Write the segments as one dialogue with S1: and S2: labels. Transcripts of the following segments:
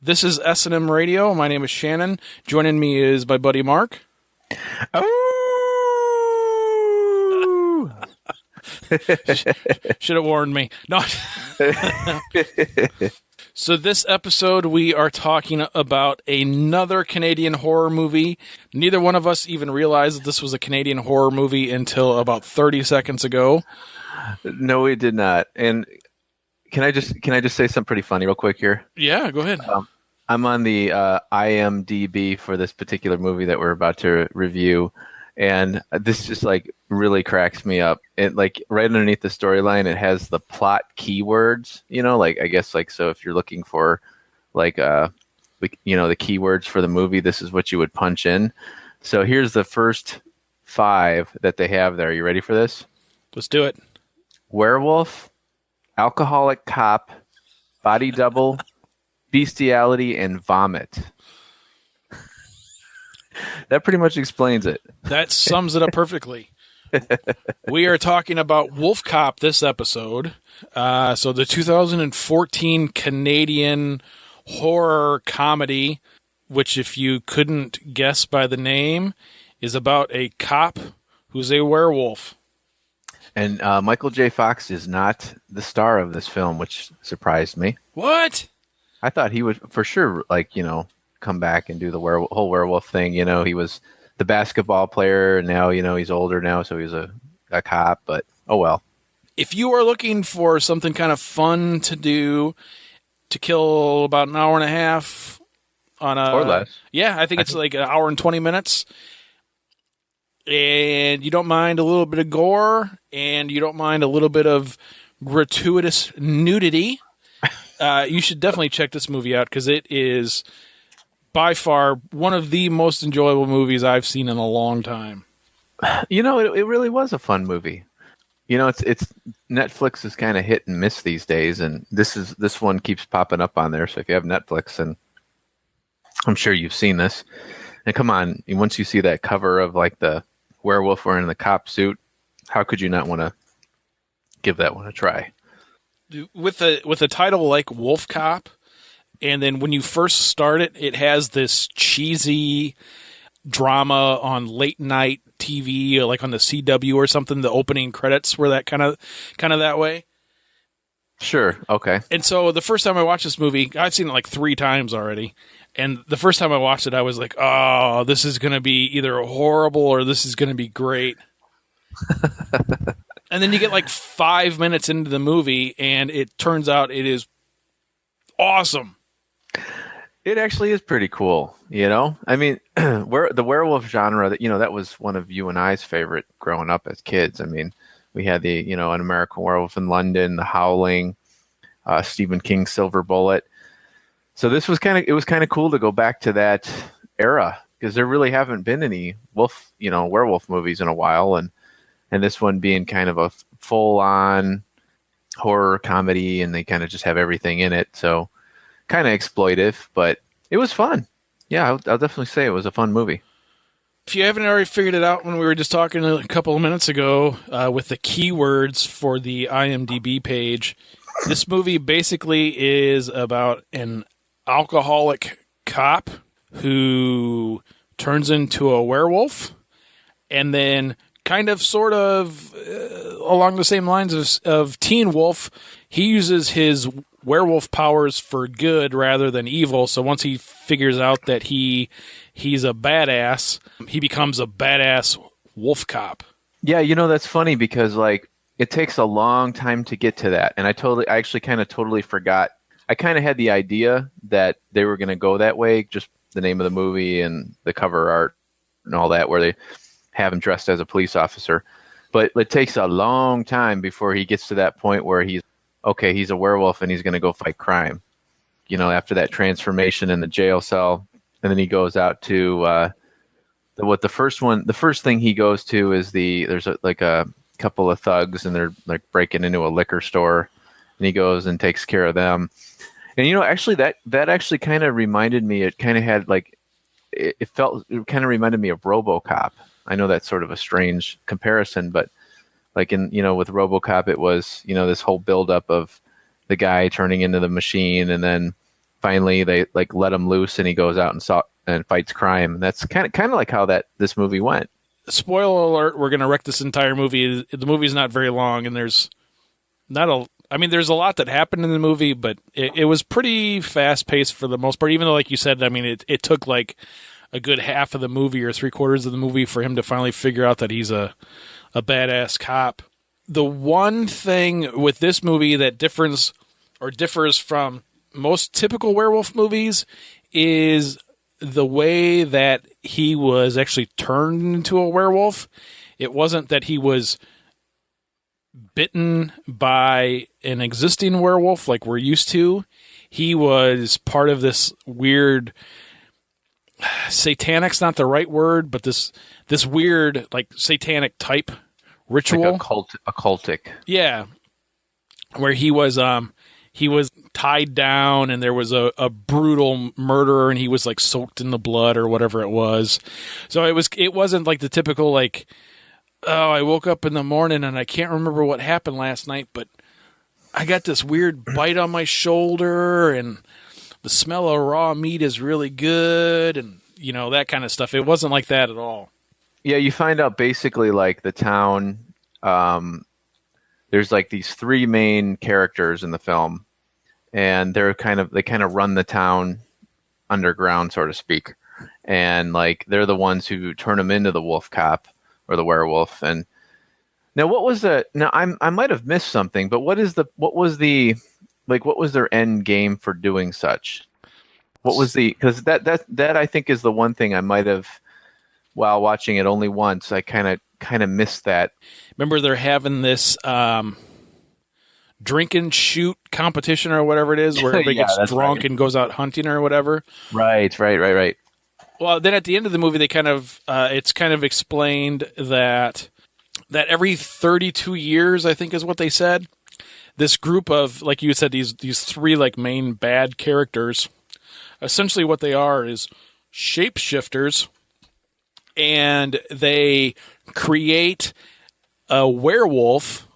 S1: This is S&M Radio. My name is Shanon. Joining me is my buddy Mark.
S2: Oh!
S1: Should have warned me. No. So this episode, we are talking about another Canadian horror movie. Neither one of us even realized that this was a Canadian horror movie until about 30 seconds ago.
S2: No, we did not. And can I just say something pretty funny real quick here?
S1: Yeah, go ahead.
S2: I'm on the IMDb for this particular movie that we're about to review, and this just like really cracks me up. It like right underneath the storyline, it has the plot keywords. You know, like I guess like so if you're looking for like the keywords for the movie, this is what you would punch in. So here's the first 5 that they have there. Are you ready for this?
S1: Let's do it.
S2: Werewolf, alcoholic cop, body double, bestiality, and vomit. That pretty much explains it.
S1: That sums it up perfectly. We are talking about Wolfcop this episode. So the 2014 Canadian horror comedy, which if you couldn't guess by the name, is about a cop who's a werewolf.
S2: And Michael J. Fox is not the star of this film, which surprised me.
S1: What?
S2: I thought he would for sure, come back and do the whole werewolf thing. You know, he was the basketball player, and now, he's older now, so he's a cop, but oh well.
S1: If you are looking for something kind of fun to do, to kill about an hour and a half on a...
S2: Or less.
S1: Yeah, I think it's like an hour and 20 minutes. And you don't mind a little bit of gore, and you don't mind a little bit of gratuitous nudity, you should definitely check this movie out, because it is by far one of the most enjoyable movies I've seen in a long time.
S2: It really was a fun movie. It's Netflix is kind of hit and miss these days, and this one keeps popping up on there. So if you have Netflix, and I'm sure you've seen this, and come on, once you see that cover of like the werewolf wearing the cop suit, how could you not want to give that one a try?
S1: With a title like Wolfcop, and then when you first start it, it has this cheesy drama on late night TV, like on the CW or something. The opening credits were that kind of that way.
S2: Sure, okay.
S1: And so the first time I watched this movie, I've seen it like 3 times already. And the first time I watched it, I was like, "Oh, this is going to be either horrible or this is going to be great." And then you get like 5 minutes into the movie, and it turns out it is awesome.
S2: It actually is pretty cool, I mean, the werewolf genre, that was one of you and I's favorite growing up as kids. I mean, we had the, An American Werewolf in London, The Howling, Stephen King's Silver Bullet. So this was kind of cool to go back to that era, because there really haven't been any werewolf movies in a while, and this one being kind of a full-on horror comedy, and they kind of just have everything in it. So kind of exploitive, but it was fun. Yeah, I'll definitely say it was a fun movie.
S1: If you haven't already figured it out when we were just talking a couple of minutes ago with the keywords for the IMDb page, this movie basically is about an alcoholic cop who turns into a werewolf, and then kind of sort of along the same lines of Teen Wolf, he uses his werewolf powers for good rather than evil. So once he figures out that he's a badass, he becomes a badass wolf cop.
S2: Yeah, that's funny, because like it takes a long time to get to that, and I actually kind of totally forgot. I kind of had the idea that they were going to go that way, just the name of the movie and the cover art and all that, where they have him dressed as a police officer. But it takes a long time before he gets to that point where he's a werewolf and he's going to go fight crime. After that transformation in the jail cell, and then he goes out to the first thing he goes to is there's a couple of thugs, and they're like breaking into a liquor store, and he goes and takes care of them. And actually that actually kind of reminded me. It kind of had like it kind of reminded me of RoboCop. I know that's sort of a strange comparison, but like with RoboCop, it was, this whole buildup of the guy turning into the machine, and then finally they like let him loose and he goes out and fights crime. And that's kind of like how this movie went.
S1: Spoiler alert, we're going to wreck this entire movie. The movie's not very long, and there's a lot that happened in the movie, but it was pretty fast-paced for the most part, even though, like you said, I mean, it took like a good half of the movie or 3/4 of the movie for him to finally figure out that he's a badass cop. The one thing with this movie that differs from most typical werewolf movies is the way that he was actually turned into a werewolf. It wasn't that he was bitten by an existing werewolf like we're used to. He was part of this weird, satanic's not the right word, but this weird like satanic type ritual.
S2: Like occultic.
S1: Yeah. Where he was tied down and there was a brutal murder and he was like soaked in the blood or whatever it was. So it wasn't like the typical like, oh, I woke up in the morning and I can't remember what happened last night, but I got this weird bite on my shoulder and the smell of raw meat is really good and, you know, that kind of stuff. It wasn't like that at all.
S2: Yeah, you find out basically like the town, there's like these three main characters in the film, and they kind of run the town underground, so to speak. And like they're the ones who turn him into the Wolfcop or the werewolf. And now I might have missed something, but what was their end game for doing such? Because that I think is the one thing I might have, while watching it only once, I kind of missed that.
S1: Remember they're having this drink and shoot competition or whatever it is, where everybody gets drunk and goes out hunting or whatever.
S2: Right.
S1: Well, then at the end of the movie, they it's kind of explained that every 32 years, I think is what they said, this group of, like you said, these three like main bad characters, essentially what they are is shapeshifters, and they create a werewolf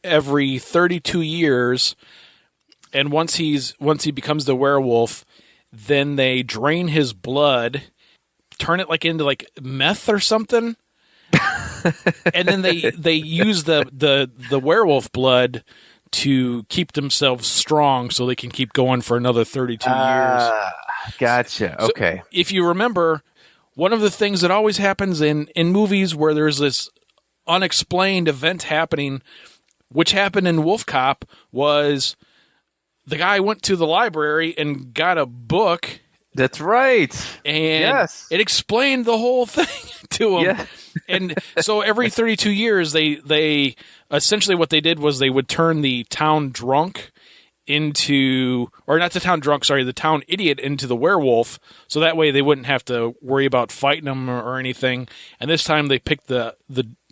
S1: every 32 years, and once he becomes the werewolf, then they drain his blood, turn it like into like meth or something, and then they use the werewolf blood to keep themselves strong so they can keep going for another 32 years.
S2: Gotcha. Okay.
S1: So if you remember, one of the things that always happens in movies where there's this unexplained event happening, which happened in Wolfcop, was the guy went to the library and got a book.
S2: That's right.
S1: And it explained the whole thing to him. Yeah. And so every 32 years, they essentially what they did was they would turn the town drunk into, or not the town drunk, sorry, the town idiot into the werewolf. So that way they wouldn't have to worry about fighting him or anything. And this time they picked the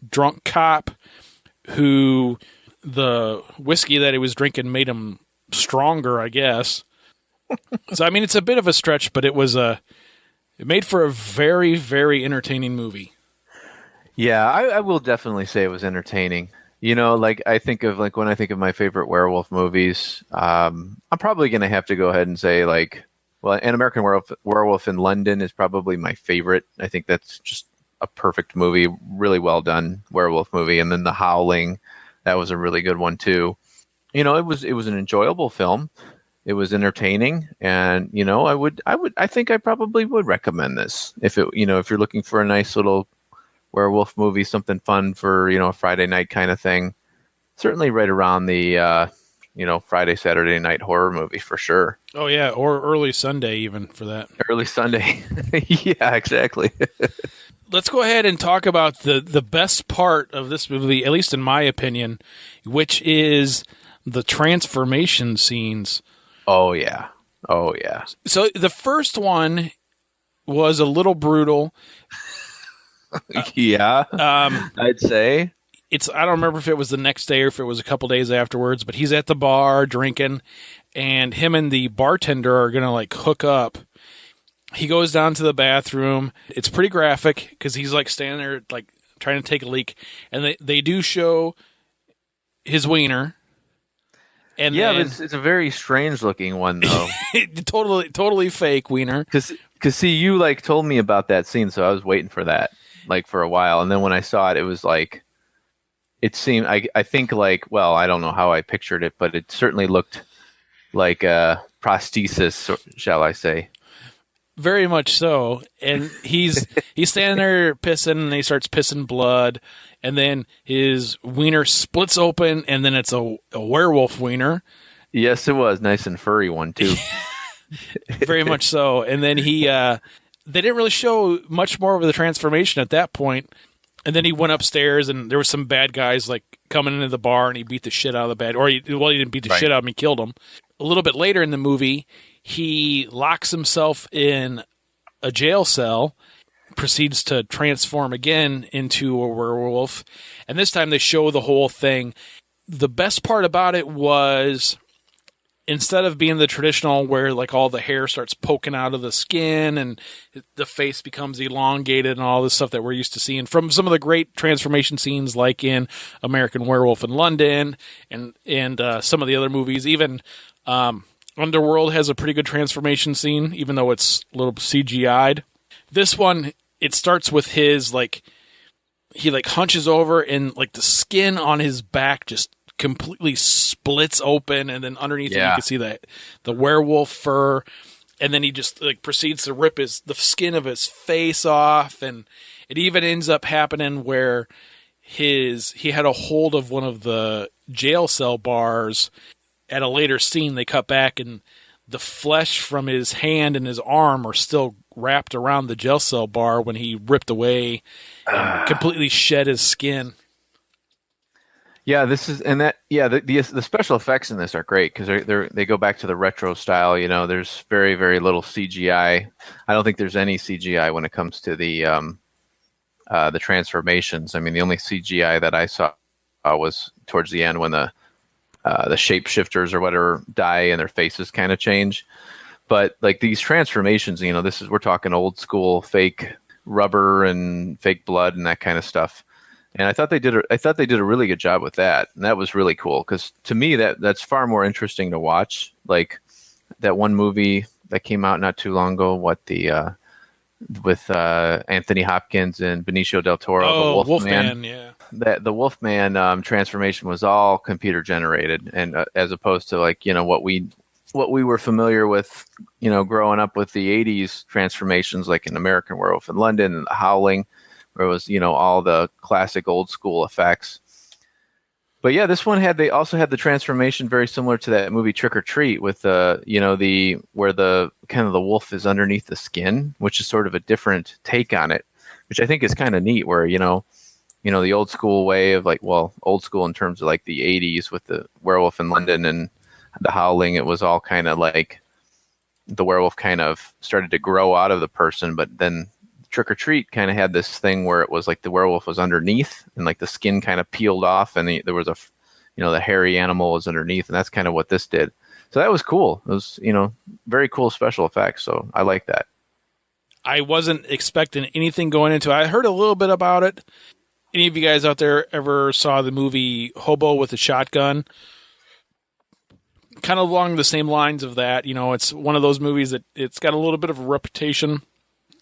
S1: drunk cop who the whiskey that he was drinking made him stronger, I guess. So, I mean, it's a bit of a stretch, but it made for a very, very entertaining movie.
S2: Yeah, I will definitely say it was entertaining. You know, like I think of like when I think of my favorite werewolf movies, I'm probably going to have to go ahead and say like, well, An American Werewolf in London is probably my favorite. I think that's just a perfect movie, really well done werewolf movie. And then The Howling, that was a really good one too. You know, it was an enjoyable film. It was entertaining, and you know, I think I probably would recommend this if you're looking for a nice little werewolf movie, something fun for, you know, a Friday night kind of thing. Certainly right around the Friday, Saturday night horror movie for sure.
S1: Oh yeah, or early Sunday even for that.
S2: Early Sunday. Yeah, exactly.
S1: Let's go ahead and talk about the best part of this movie, at least in my opinion, which is the transformation scenes.
S2: Oh yeah.
S1: So the first one was a little brutal.
S2: Yeah. I'd say.
S1: I don't remember if it was the next day or if it was a couple days afterwards, but he's at the bar drinking, and him and the bartender are going to like hook up. He goes down to the bathroom. It's pretty graphic because he's like standing there like trying to take a leak, and they do show his wiener. And
S2: Yeah,
S1: then
S2: but it's a very strange looking one though.
S1: totally fake wiener.
S2: Because see, you like told me about that scene, so I was waiting for that like for a while, and then when I saw it, it was like it seemed. I think like well, I don't know how I pictured it, but it certainly looked like a prosthesis, shall I say?
S1: Very much so. And he's standing there pissing, and he starts pissing blood, and then his wiener splits open, and then it's a werewolf wiener.
S2: Yes, it was nice and furry one too.
S1: Very much so. And then they didn't really show much more of the transformation at that point. And then he went upstairs, and there were some bad guys like coming into the bar, and he beat the shit out of the bad. He didn't beat the shit out of him; he killed him. A little bit later in the movie, he locks himself in a jail cell, proceeds to transform again into a werewolf, and this time they show the whole thing. The best part about it was, instead of being the traditional where like all the hair starts poking out of the skin and the face becomes elongated and all this stuff that we're used to seeing from some of the great transformation scenes like in American Werewolf in London and some of the other movies, even Underworld has a pretty good transformation scene, even though it's a little CGI'd. This one, it starts with his like he like hunches over and like the skin on his back just completely splits open, and then underneath it you can see the werewolf fur, and then he just like proceeds to rip the skin of his face off, and it even ends up happening where he had a hold of one of the jail cell bars. At a later scene, they cut back, and the flesh from his hand and his arm are still wrapped around the jail cell bar when he ripped away and completely shed his skin.
S2: Yeah, this is and that. Yeah, the special effects in this are great because they go back to the retro style. You know, there's very very little CGI. I don't think there's any CGI when it comes to the transformations. I mean, the only CGI that I saw was towards the end when the shapeshifters or whatever die and their faces kind of change. But like these transformations, you know, we're talking old school fake rubber and fake blood and that kind of stuff. And I thought they did a really good job with that. And that was really cool because to me that's far more interesting to watch. Like that one movie that came out not too long ago, with Anthony Hopkins and Benicio del Toro, the
S1: Wolfman, yeah.
S2: The Wolfman transformation was all computer generated, and as opposed to like what we were familiar with, growing up with the '80s transformations, like in American Werewolf in London and The Howling, where it was all the classic old school effects. But yeah, this one they also had the transformation very similar to that movie Trick or Treat with where the kind of the wolf is underneath the skin, which is sort of a different take on it, which I think is kind of neat. Where the old school way of old school in terms of like the 80s with the Werewolf in London and The Howling, it was all kind of like the werewolf kind of started to grow out of the person, but then Trick or Treat kind of had this thing where it was like the werewolf was underneath and like the skin kind of peeled off and there was the hairy animal was underneath, and that's kind of what this did. So that was cool. It was, very cool special effects. So I like that.
S1: I wasn't expecting anything going into it. I heard a little bit about it. Any of you guys out there ever saw the movie Hobo with a Shotgun? Kind of along the same lines of that. It's one of those movies that it's got a little bit of a reputation.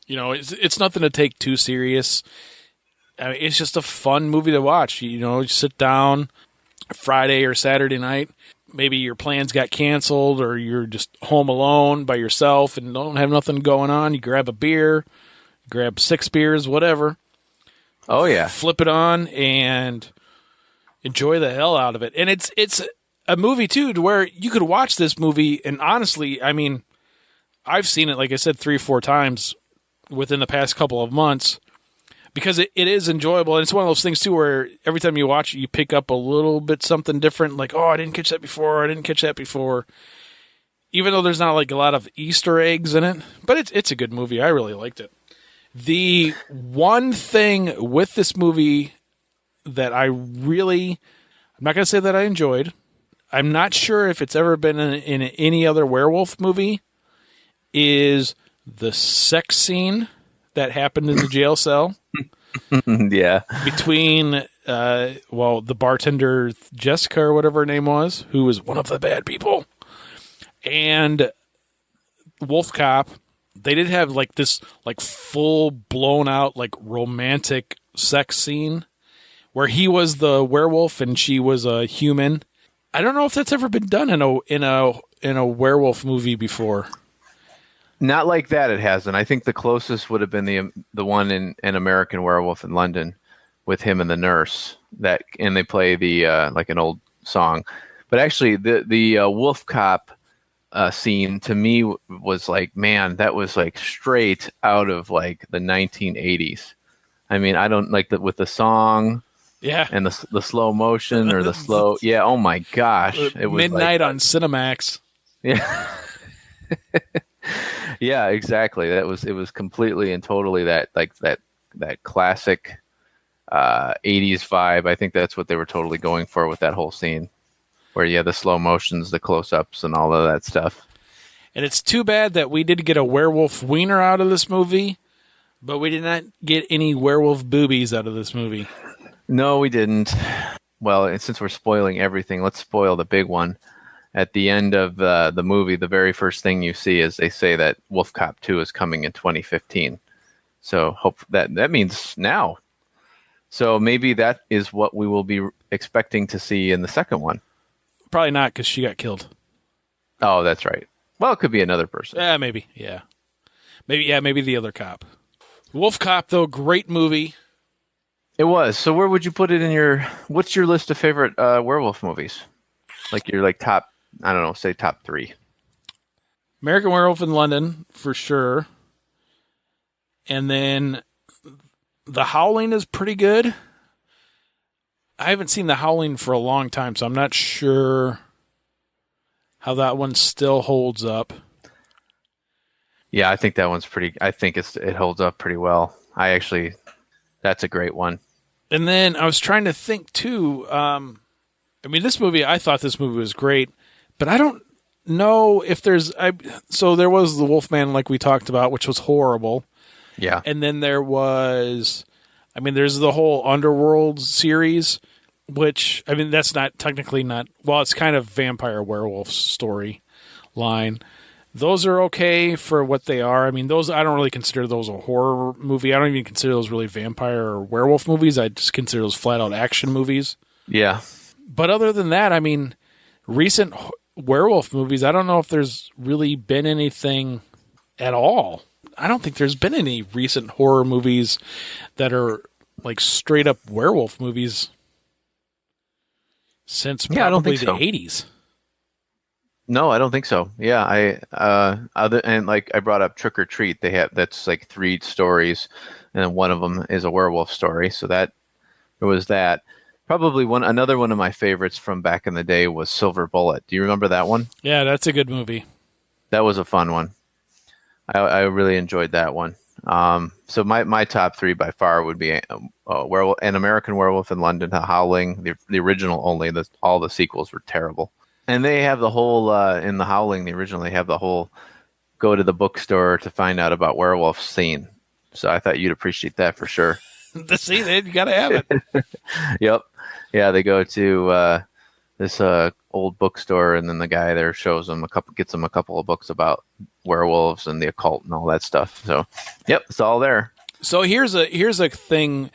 S1: It's nothing to take too serious. I mean, it's just a fun movie to watch. You sit down Friday or Saturday night. Maybe your plans got canceled or you're just home alone by yourself and don't have nothing going on. You grab a beer, grab 6 beers, whatever.
S2: Oh, yeah.
S1: Flip it on and enjoy the hell out of it. And it's a movie, too, to where you could watch this movie. And honestly, I mean, I've seen it, like I said, 3 or 4 times within the past couple of months because it is enjoyable. And it's one of those things, too, where every time you watch it, you pick up a little bit something different. Like, oh, I didn't catch that before. I didn't catch that before. Even though there's not like a lot of Easter eggs in it. But it's a good movie. I really liked it. The one thing with this movie that I'm not going to say that I enjoyed. I'm not sure if it's ever been in any other werewolf movie, is the sex scene that happened in the jail cell.
S2: Yeah.
S1: Between the bartender Jessica or whatever her name was, who was one of the bad people, and Wolfcop, they did have like this like full blown out like romantic sex scene where he was the werewolf and she was a human. I don't know if that's ever been done in a werewolf movie before.
S2: Not like that, it hasn't. I think the closest would have been the one in American Werewolf in London with him and the nurse. And they play the like an old song. But actually, the Wolf Cop scene to me was like, man, that was like straight out of like the 1980s. I mean, I don't like with the song.
S1: Yeah.
S2: And the slow motion or the slow. Yeah. Oh my gosh.
S1: It was midnight like, on Cinemax.
S2: Yeah. Yeah, exactly. It was completely and totally that classic 80s vibe. I think that's what they were totally going for with that whole scene, where you have the slow motions, the close-ups, and all of that stuff.
S1: And it's too bad that we did get a werewolf wiener out of this movie, but we did not get any werewolf boobies out of this movie.
S2: No, we didn't. Well, and since we're spoiling everything, let's spoil the big one. At the end of the movie, the very first thing you see is they say that Wolf Cop 2 is coming in 2015. So hope that means now. So maybe that is what we will be expecting to see in the second one.
S1: Probably not, because she got killed.
S2: Oh, that's right. Well, it could be another person.
S1: Yeah, maybe. Yeah. Maybe the other cop. Wolf Cop, though, great movie.
S2: It was. So where would you put it what's your list of favorite werewolf movies? Like your top, I don't know, say top 3.
S1: American Werewolf in London, for sure. And then The Howling is pretty good. I haven't seen The Howling for a long time, so I'm not sure how that one still holds up.
S2: Yeah, I think that one's I think it holds up pretty well. That's a great one.
S1: And then I was trying to think too, I thought this movie was great, but I don't know if so there was The Wolfman, like we talked about, which was horrible.
S2: Yeah.
S1: And then there's the whole Underworld series, which, that's not technically it's kind of vampire werewolf story line. Those are okay for what they are. Those, I don't really consider those a horror movie. I don't even consider those really vampire or werewolf movies. I just consider those flat out action movies.
S2: Yeah.
S1: But other than that, recent werewolf movies, I don't know if there's really been anything at all. I don't think there's been any recent horror movies that are like straight up werewolf movies since probably the 80s.
S2: No, I don't think so. Yeah, I brought up Trick or Treat. That's like 3 stories, and one of them is a werewolf story. So there was that. Probably another one of my favorites from back in the day was Silver Bullet. Do you remember that one?
S1: Yeah, that's a good movie.
S2: That was a fun one. I really enjoyed that one. So my top 3 by far would be Werewolf, an American Werewolf in London, The Howling, the original only. All the sequels were terrible. And they have the whole, in The Howling, the original, they have the whole go to the bookstore to find out about werewolf scene. So I thought you'd appreciate that for sure.
S1: See, you got to have it.
S2: Yep. Yeah, they go to this old bookstore, and then the guy there gets them a couple of books about werewolves and the occult and all that stuff. So, yep, it's all there.
S1: So here's a thing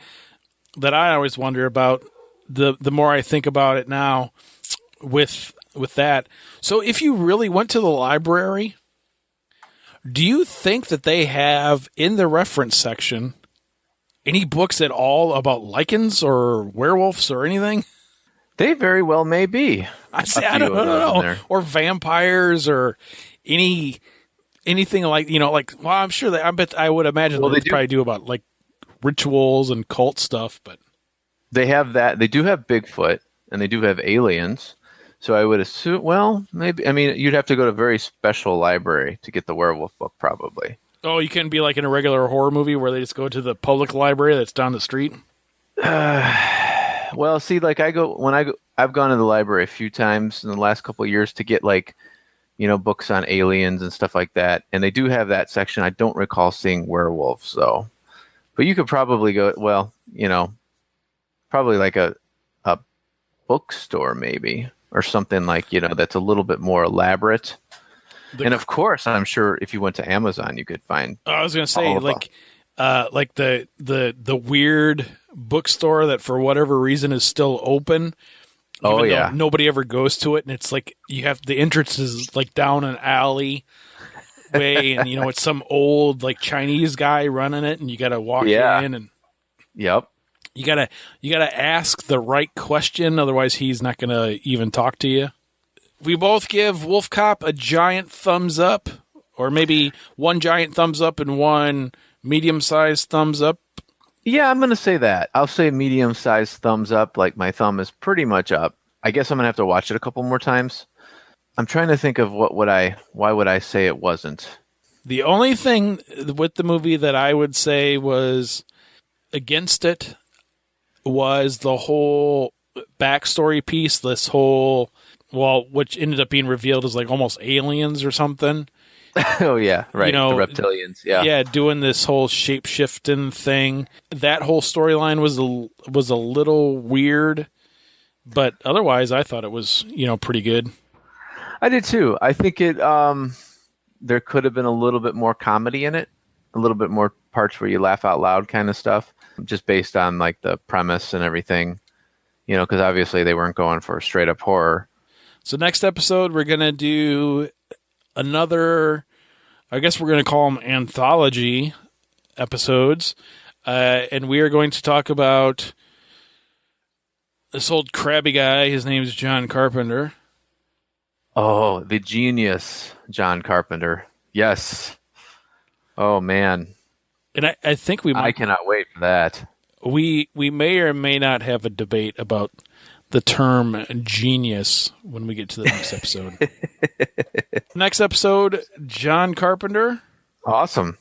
S1: that I always wonder about. The more I think about it now, with that. So if you really went to the library, do you think that they have in the reference section any books at all about lichens or werewolves or anything?
S2: They very well may be.
S1: I don't know. Or vampires or anything like, well, I'm sure I would imagine they probably do about like rituals and cult stuff, but
S2: they have that. They do have Bigfoot and they do have aliens. So I would assume, well, maybe, you'd have to go to a very special library to get the werewolf book, probably.
S1: Oh, you couldn't be like in a regular horror movie where they just go to the public library that's down the street?
S2: Well, see, like I've gone to the library a few times in the last couple of years to get books on aliens and stuff like that. And they do have that section. I don't recall seeing werewolves though, but you could probably go, well, Probably like a bookstore maybe, or something like, that's a little bit more elaborate. And of course, I'm sure if you went to Amazon, you could find.
S1: I was going to say like the weird bookstore that for whatever reason is still open.
S2: Oh
S1: even
S2: yeah,
S1: though nobody ever goes to it, and it's like you have the entrance is like down an alley way, and it's some old like Chinese guy running it, and you got to walk in, and
S2: yep,
S1: you gotta ask the right question, otherwise he's not gonna even talk to you. We both give Wolfcop a giant thumbs up, or maybe one giant thumbs up and one medium-sized thumbs up.
S2: Yeah, I'm going to say that. I'll say medium-sized thumbs up. Like my thumb is pretty much up. I guess I'm going to have to watch it a couple more times. I'm trying to think of why would I say it wasn't?
S1: The only thing with the movie that I would say was against it was the whole backstory piece, this whole, which ended up being revealed as like almost aliens or something.
S2: Oh yeah, right. The reptilians,
S1: yeah, doing this whole shape-shifting thing. That whole storyline was a little weird, but otherwise, I thought it was pretty good.
S2: I did too. I think it there could have been a little bit more comedy in it, a little bit more parts where you laugh out loud, kind of stuff, just based on like the premise and everything. Because obviously they weren't going for straight up horror.
S1: So next episode, we're gonna do another, I guess we're going to call them anthology episodes, and we are going to talk about this old crabby guy. His name is John Carpenter.
S2: Oh, the genius John Carpenter. Yes. Oh, man.
S1: And I think
S2: I cannot wait for that.
S1: We may or may not have a debate about the term genius when we get to the next episode. Next episode, John Carpenter.
S2: Awesome.